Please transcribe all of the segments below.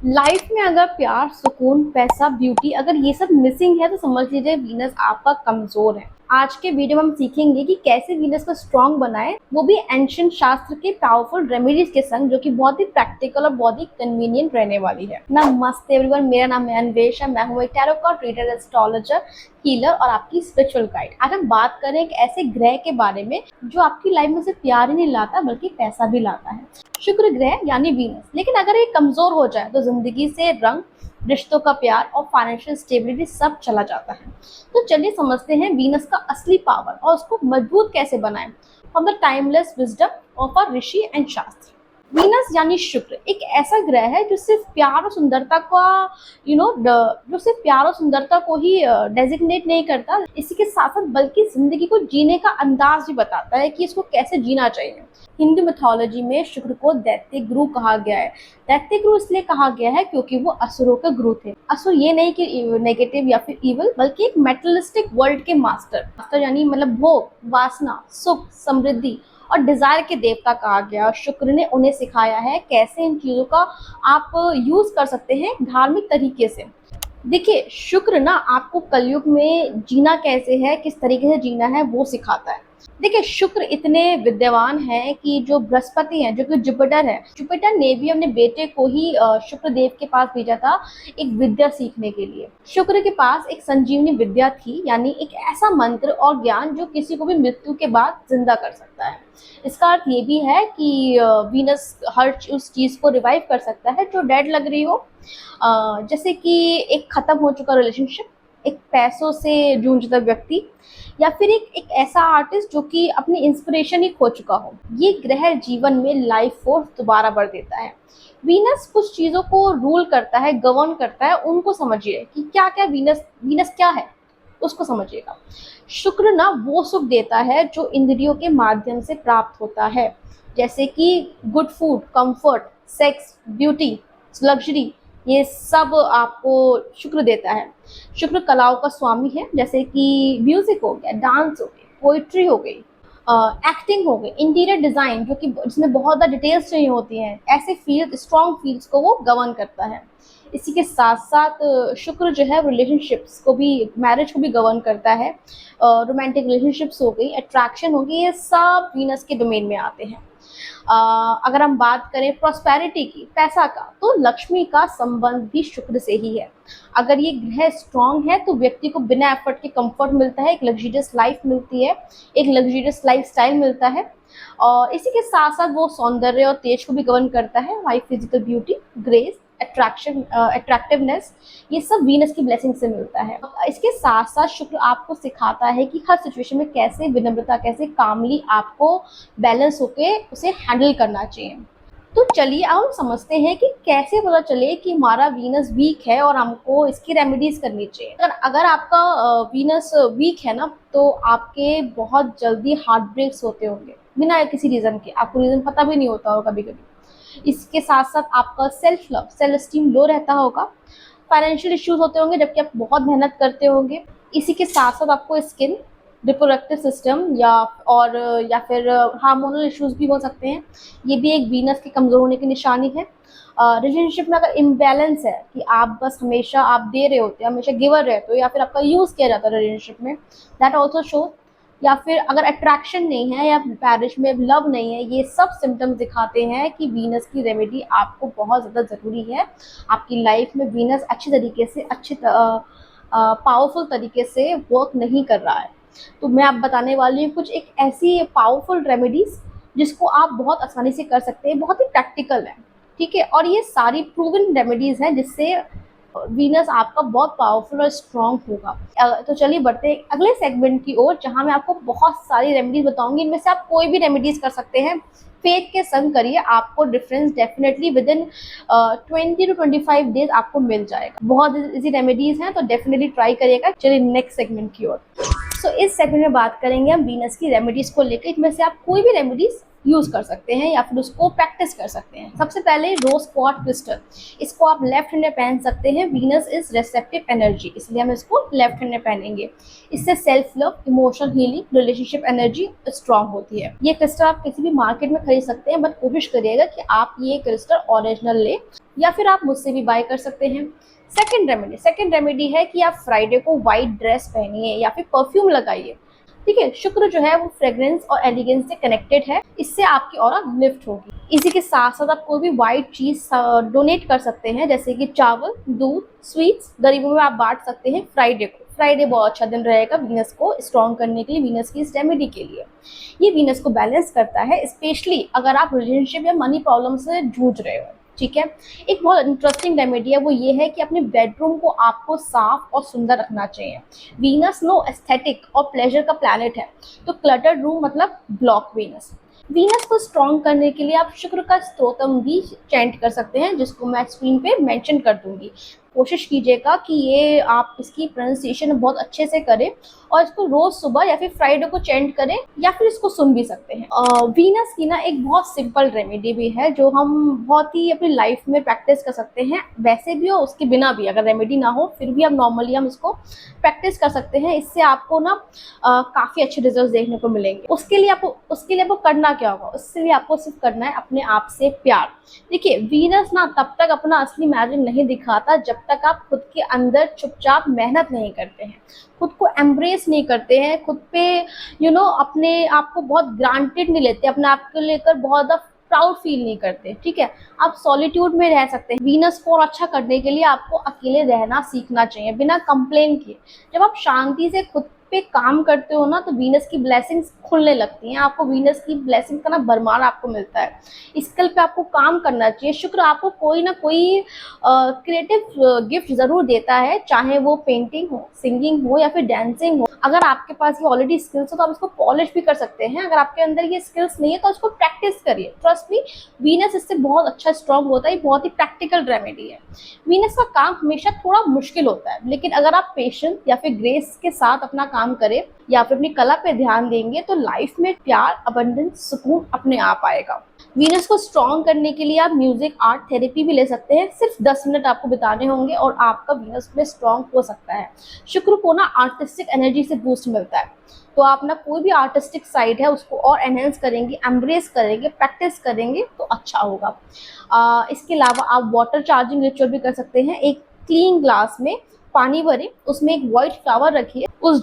Life में अगर प्यार, सुकून, पैसा, ब्यूटी अगर ये सब मिसिंग है तो समझ लीजिए वीनस आपका कमजोर है। आज के वीडियो में हम सीखेंगे कि कैसे वीनस को स्ट्रांग बनाएं, वो भी एंशिएंट शास्त्र के पावरफुल रेमेडीज के संग, जो कि बहुत ही प्रैक्टिकल और बहुत ही कन्वीनियंट रहने वाली है। नमस्ते एवरीवन, मेरा नाम है अन्वेषा, मैं हूँ एक tarot card reader, astrologer, healer और आपकी स्पिरिचुअल गाइड। आज हम बात करें एक ऐसे ग्रह के बारे में जो आपकी लाइफ में सिर्फ प्यार ही नहीं लाता बल्कि पैसा भी लाता है। शुक्र ग्रह यानी वीनस। लेकिन अगर ये कमजोर हो जाए तो जिंदगी से रंग, रिश्तों का प्यार और फाइनेंशियल स्टेबिलिटी सब चला जाता है। तो चलिए समझते हैं वीनस का असली पावर और उसको मजबूत कैसे बनाएं from the timeless wisdom of a Rishi and शास्त्र। वीनस यानी शुक्र एक ऐसा ग्रह है जो सिर्फ प्यार और सुंदरता का जो सिर्फ प्यार और सुंदरता को ही डेजिग्नेट नहीं करता, इसी के साथ साथ बल्कि जिंदगी को जीने का अंदाज भी बताता है कि इसको कैसे जीना चाहिए। हिंदू मिथोलॉजी में शुक्र को दैत्य गुरु कहा गया है। दैत्य गुरु इसलिए कहा गया है क्योंकि वो असुरों के गुरु थे। असुर ये नहीं कि नेगेटिव या फिर इवल, बल्कि एक मेटलिस्टिक वर्ल्ड के मास्टर यानी मतलब भोग, वासना, सुख, समृद्धि और डिजायर के देवता कहा गया। शुक्र ने उन्हें सिखाया है कैसे इन चीजों का आप यूज कर सकते हैं धार्मिक तरीके से। देखिए, शुक्र ना आपको कलयुग में जीना कैसे है, किस तरीके से जीना है, वो सिखाता है। देखिए, शुक्र इतने विद्यमान है कि जो बृहस्पति है, जो कि जुपिटर है, जुपिटर ने भी अपने बेटे को ही शुक्र देव के पास भेजा था एक विद्या सीखने के लिए। शुक्र के पास एक संजीवनी विद्या थी, यानी एक ऐसा मंत्र और ज्ञान जो किसी को भी मृत्यु के बाद जिंदा कर सकता है। इसका अर्थ ये भी है कि वीनस हर उस चीज को रिवाइव कर सकता है जो डेड लग रही हो, जैसे कि एक खत्म हो चुका रिलेशनशिप, एक पैसों से जूझता व्यक्ति, या फिर एक ऐसा आर्टिस्ट जो कि अपनी इंस्पिरेशन ही खो चुका हो। ये ग्रह जीवन में लाइफ फोर्स दोबारा भर देता है। वीनस कुछ चीजों को रूल करता है, गवर्न करता है, उनको समझिए कि क्या क्या वीनस क्या है, उसको समझिएगा। शुक्र ना वो सुख देता है जो इंद्रियों के माध्यम से प्राप्त होता है, जैसे कि good food, comfort, sex, beauty, luxury, ये सब आपको शुक्र देता है। शुक्र कलाओं का स्वामी है, जैसे कि म्यूजिक हो गया, डांस हो गई, पोइट्री हो गई, एक्टिंग हो गई, इंटीरियर डिजाइन जो कि जिसमें बहुत ज़्यादा डिटेल्स चाहिए होती हैं, ऐसे फील्ड, स्ट्रॉन्ग फील्ड्स को वो गवर्न करता है। इसी के साथ साथ शुक्र जो है रिलेशनशिप्स को भी, मैरिज को भी गवर्न करता है। रोमांटिक रिलेशनशिप्स हो गई, अट्रैक्शन हो गई, ये सब वीनस के डोमेन में आते हैं। अगर हम बात करें प्रॉस्पेरिटी की, पैसा का, तो लक्ष्मी का संबंध भी शुक्र से ही है। अगर ये ग्रह स्ट्रांग है तो व्यक्ति को बिना एफर्ट के कंफर्ट मिलता है, एक लग्जरियस लाइफ मिलती है, एक लग्जरियस लाइफ स्टाइल मिलता है। और इसी के साथ साथ वो सौंदर्य और तेज को भी गवर्न करता है, हमारी फिजिकल ब्यूटी, ग्रेस, अट्रैक्टिवनेस, ये सब वीनस की ब्लेसिंग से मिलता है। इसके साथ साथ शुक्र आपको सिखाता है कि हर सिचुएशन में कैसे विनम्रता, कैसे कामली आपको बैलेंस होके उसे हैंडल करना चाहिए। तो चलिए अब हम समझते हैं कि कैसे पता चले कि हमारा वीनस वीक है और हमको इसकी रेमेडीज करनी चाहिए। अगर आपका वीनस वीक है ना, तो आपके बहुत जल्दी हार्ट ब्रेक्स होते होंगे बिना किसी रीजन के, आपको रीजन पता भी नहीं होता होगा कभी कभी। इसके साथ साथ आपका सेल्फ लव, सेल्फ स्टीम लो रहता होगा, फाइनेंशियल इश्यूज होते होंगे जबकि आप बहुत मेहनत करते होंगे। इसी के साथ साथ आपको स्किन, रिप्रोडक्टिव सिस्टम या फिर हार्मोनल इश्यूज भी हो सकते हैं। ये भी एक वीनस के कमजोर होने की निशानी है। रिलेशनशिप में अगर इम्बैलेंस है कि आप बस हमेशा आप दे रहे होते हैं, हमेशा गिवर रहते हो, या फिर आपका यूज किया जाता है रिलेशनशिप में, दैट ऑल्सो शो। या फिर अगर अट्रैक्शन नहीं है या मैरिज में लव नहीं है, ये सब सिम्टम्स दिखाते हैं कि वीनस की रेमेडी आपको बहुत ज़्यादा ज़रूरी है। आपकी लाइफ में वीनस अच्छी तरीके से, पावरफुल तरीके से वर्क नहीं कर रहा है। तो मैं आप बताने वाली हूँ कुछ एक ऐसी पावरफुल रेमेडीज जिसको आप बहुत आसानी से कर सकते हैं, बहुत ही प्रैक्टिकल है, ठीक है। और ये सारी प्रूवन रेमेडीज हैं जिससे वीनस आपका बहुत पावरफुल और स्ट्रॉन्ग होगा। तो चलिए बढ़ते हैं अगले सेगमेंट की ओर, जहां मैं आपको बहुत सारी रेमेडीज बताऊंगी। इनमें से आप कोई भी रेमेडीज कर सकते हैं, फेथ के संग करिए, आपको difference definitely with in 20 to 25 days आपको मिल जाएगा। बहुत इजी रेमेडीज हैं, तो डेफिनेटली ट्राई करिएगा। चलिए नेक्स्ट सेगमेंट की ओर। इस सेगमेंट में बात करेंगे हम वीनस की रेमेडीज को लेकर। इनमें से आप कोई भी रेमेडीज यूज कर सकते हैं या फिर उसको प्रैक्टिस कर सकते हैं। सबसे पहले रोज क्वार्ट्ज क्रिस्टल, इसको आप लेफ्ट हैंड में पहन सकते हैं। वीनस इज रिसेप्टिव एनर्जी, इसलिए हम इसको लेफ्ट हैंड में पहनेंगे। इससे self love, emotional healing, relationship energy strong होती है। ये क्रिस्टल आप किसी भी मार्केट में खरीद सकते हैं, बट कोशिश करिएगा कि आप ये क्रिस्टल ओरिजिनल ले, या फिर आप मुझसे भी बाय कर सकते हैं। सेकंड रेमेडी है कि आप फ्राइडे को व्हाइट ड्रेस पहनिए या फिर परफ्यूम लगाइए। ठीक है, शुक्र जो है वो फ्रेग्रेंस और एलिगेंस से कनेक्टेड है, इससे आपकी ऑरा लिफ्ट होगी। इसी के साथ साथ आप कोई भी व्हाइट चीज डोनेट कर सकते हैं, जैसे कि चावल, दूध, स्वीट्स, गरीबों में आप बांट सकते हैं फ्राइडे को। फ्राइडे बहुत अच्छा दिन रहेगा वीनस को स्ट्रॉन्ग करने के लिए, वीनस की इस रेमेडी के लिए। ये वीनस को बैलेंस करता है, स्पेशली अगर आप रिलेशनशिप या मनी प्रॉब्लम से जूझ रहे हो। ठीक है, एक बहुत इंटरेस्टिंग रेमेडी है, वो ये है कि अपने बेडरूम को आपको साफ और सुंदर रखना चाहिए। वीनस नो एस्थेटिक और प्लेजर का प्लैनेट है, तो क्लटर्ड रूम मतलब ब्लॉक वीनस। वीनस को स्ट्रॉन्ग करने के लिए आप शुक्र का स्तोत्रम भी चैंट कर सकते हैं, जिसको मैं स्क्रीन पे मेंशन कर दूंगी। कोशिश कीजिएगा कि ये आप इसकी प्रोनाउंसिएशन बहुत अच्छे से करें और इसको रोज सुबह या फिर फ्राइडे को चैंट करें, या फिर इसको सुन भी सकते हैं। वीनस की ना एक बहुत सिंपल रेमेडी भी है जो हम बहुत ही अपनी लाइफ में प्रैक्टिस कर सकते हैं, वैसे भी और उसके बिना भी। अगर रेमेडी ना हो फिर भी हम नॉर्मली इसको प्रैक्टिस कर सकते हैं, इससे आपको ना काफ़ी अच्छे रिजल्ट देखने को मिलेंगे। उसके लिए आपको करना क्या होगा, उसके लिए आपको सिर्फ करना है अपने आप से प्यार। देखिए, वीनस ना तब तक अपना असली मैजिक नहीं दिखाता जब तक आप खुद के अंदर चुपचाप मेहनत नहीं करते हैं, खुद को एम्ब्रेस नहीं करते हैं, खुद पे अपने आप को बहुत ग्रांटेड नहीं लेते, अपने आप को लेकर बहुत ज़्यादा प्राउड फील नहीं करते। ठीक है, आप सॉलिट्यूड में रह सकते हैं। वीनस को और अच्छा करने के लिए आपको अकेले रहना सीखना चाहिए, बिना कंप्लेन किए। जब आप शांति से खुद पे काम करते हो ना, तो वीनस की ब्लेसिंग्स खुलने लगती हैं, आपको वीनस की ब्लेसिंग का ना भरमार आपको मिलता है। स्किल पे आपको काम करना चाहिए। शुक्र आपको कोई ना कोई क्रिएटिव गिफ्ट ज़रूर देता है, चाहे वो पेंटिंग हो, सिंगिंग हो या फिर डांसिंग हो। अगर आपके पास ये ऑलरेडी स्किल्स हो तो आप इसको पॉलिश भी कर सकते हैं। अगर आपके अंदर ये स्किल्स नहीं है तो उसको प्रैक्टिस करिए। ट्रस्ट मी, वीनस इससे बहुत अच्छा स्ट्रॉन्ग होता है। ये बहुत ही प्रैक्टिकल रेमेडी है। वीनस का काम हमेशा थोड़ा मुश्किल होता है, लेकिन अगर आप पेशेंस या फिर ग्रेस के साथ अपना काम करें या फिर अपनी कला पे ध्यान देंगे तो लाइफ में प्यार, अबंडेंस, सुकून अपने आप आएगा। वीनस को स्ट्रॉन्ग करने के लिए आप म्यूजिक, आर्ट, थेरेपी भी ले सकते हैं। सिर्फ 10 मिनट आपको बिताने होंगे और आपका वीनस में स्ट्रॉन्ग हो सकता है। शुक्र को ना आर्टिस्टिक एनर्जी से बूस्ट मिलता है, तो आप ना कोई भी आर्टिस्टिक साइड है उसको और एनहेंस करेंगे, एम्ब्रेस करेंगे, प्रैक्टिस करेंगे तो अच्छा होगा। इसके अलावा आप वाटर चार्जिंग रिचुअल भी कर सकते हैं। एक क्लीन ग्लास में पानी भरें, उसमें एक व्हाइट फ्लावर रखिए, उस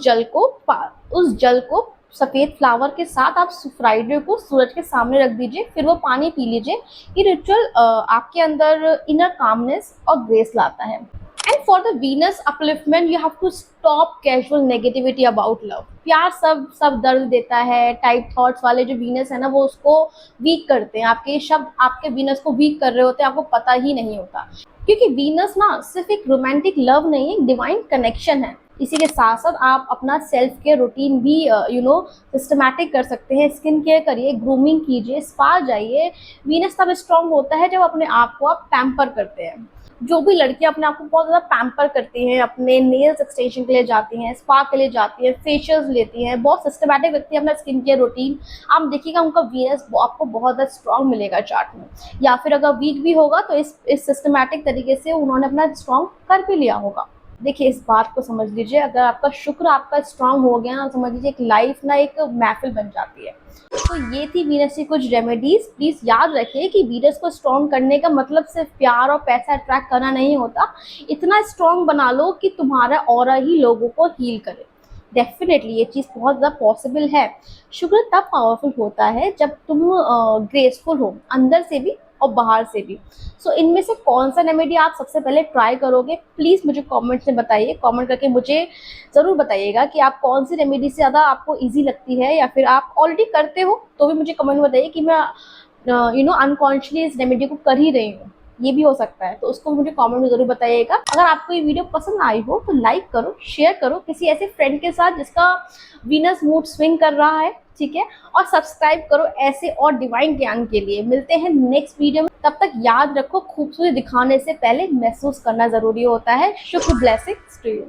जल को सफ़ेद फ्लावर के साथ आप फ्राइडे को सूरज के सामने रख दीजिए, फिर वो पानी पी लीजिए। ये रिचुअल आपके अंदर इनर कामनेस और ग्रेस लाता है। And for the Venus upliftment you have to stop casual negativity about love. प्यार सब दर्द देता है। टाइप थॉट्स वाले जो वीनस है ना, वो उसको वीक करते हैं। आपके शब्द आपके वीनस को वीक कर रहे होते हैं, आपको पता ही नहीं होता, क्योंकि वीनस ना सिर्फ एक रोमांटिक लव नहीं है, डिवाइन कनेक्शन है। इसी के साथ साथ आप अपना सेल्फ केयर रूटीन भी सिस्टमैटिक कर सकते हैं। स्किन केयर करिए, ग्रूमिंग कीजिए, स्पा जाइए। वीनस तब स्ट्रॉन्ग होता है जब अपने आप को आप पैम्पर करते हैं। जो भी लड़कियां अपने आप को बहुत ज़्यादा पैम्पर करती हैं, अपने नेल्स एक्सटेंशन के लिए जाती हैं, स्पा के लिए जाती हैं, फेशियल्स लेती हैं, बहुत सिस्टमैटिक रखती है अपना स्किन केयर रूटीन, आप देखिएगा उनका वीनस आपको बहुत ज़्यादा स्ट्रॉन्ग मिलेगा चार्ट में। या फिर अगर वीक भी होगा तो इस सिस्टमैटिक तरीके से उन्होंने अपना स्ट्रॉन्ग कर भी लिया होगा। देखिए, इस बात को समझ लीजिए, अगर आपका शुक्र आपका स्ट्रांग हो गया ना, समझ लीजिए एक लाइफ ना एक महफिल बन जाती है। तो ये थी वीनस की कुछ रेमेडीज। प्लीज याद रखिए कि वीनस को स्ट्रॉन्ग करने का मतलब सिर्फ प्यार और पैसा अट्रैक्ट करना नहीं होता। इतना स्ट्रॉन्ग बना लो कि तुम्हारा ऑरा ही लोगों को हील करे। डेफिनेटली ये चीज़ बहुत ज़्यादा पॉसिबल है। शुक्र तब पावरफुल होता है जब तुम ग्रेसफुल हो, अंदर से भी और बाहर से भी। सो इनमें से कौन सा रेमेडी आप सबसे पहले ट्राई करोगे, प्लीज़ मुझे कमेंट्स में बताइए। कमेंट करके मुझे ज़रूर बताइएगा कि आप कौन सी रेमेडी से ज़्यादा आपको इजी लगती है, या फिर आप ऑलरेडी करते हो तो भी मुझे कमेंट में बताइए कि मैं अनकॉन्शियसली इस रेमेडी को कर ही रही हूँ। ये भी हो सकता है, तो उसको मुझे कमेंट में ज़रूर बताइएगा। अगर आपको ये वीडियो पसंद आई हो तो लाइक करो, शेयर करो किसी ऐसे फ्रेंड के साथ जिसका वीनस मूड स्विंग कर रहा है, ठीक है, और सब्सक्राइब करो ऐसे और डिवाइन ज्ञान के लिए। मिलते हैं नेक्स्ट वीडियो में, तब तक याद रखो खूबसूरती दिखाने से पहले महसूस करना ज़रूरी होता है। शुक्र, ब्लेसिंग्स टू यू।